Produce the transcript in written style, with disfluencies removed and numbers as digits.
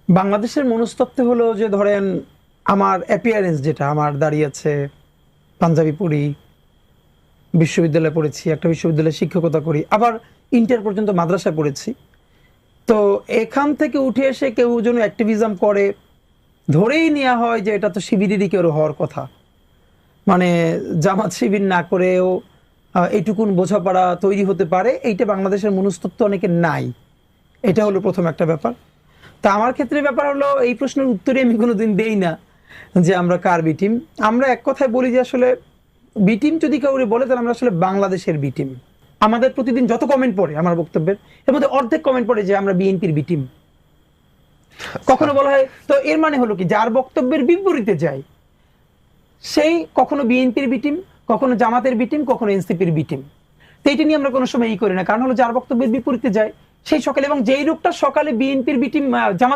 বাংলাদেশের মনস্তত্ত্ব হলো যে ধরেন আমার অ্যাপিয়ারেন্স যেটা আমার দাঁড়িয়ে আছে, পাঞ্জাবি পরি, বিশ্ববিদ্যালয়ে পড়েছি, একটা বিশ্ববিদ্যালয়ে শিক্ষকতা করি, আবার ইন্টার পর্যন্ত মাদ্রাসায় পড়েছি। তো এখান থেকে উঠে এসে কেউ যেন অ্যাক্টিভিজম করে, ধরেই নেওয়া হয় যে এটা তো শিবিরেরই কেউ হওয়ার কথা। মানে জামাত শিবির না করেও এইটুকুন বোঝাপড়া তৈরি হতে পারে, এইটা বাংলাদেশের মনস্তত্ত্ব অনেকে নাই। এটা হলো প্রথম একটা ব্যাপার। তা আমার ক্ষেত্রে ব্যাপার হলো, এই প্রশ্নের উত্তরে আমি কোনোদিন দেই না যে আমরা কার বি টিম। আমরা এক কথায় বলি যে আসলে বি টিম যদি কাউরে বলে তাহলে আমরা আসলে বাংলাদেশের বি টিম। আমাদের প্রতিদিন যত কমেন্ট পড়ে আমার বক্তব্যের, এর মধ্যে অর্ধেক কমেন্ট পড়ে যে আমরা বিএনপির বি টিম। কখনো বলা হয়, তো এর মানে হলো কি, যার বক্তব্যের বিপরীতে যায় সেই কখনো বিএনপির বি টিম, কখনো জামাতের বি টিম, কখনো এনসিপির বি টিম। তো এইটা নিয়ে আমরা কোনো সময় করি না, কারণ হলো যার বক্তব্যের বিপরীতে যায় সেই সকালে, এবং যেই লোকটা সকালে বিএনপির বি টিম, জামাত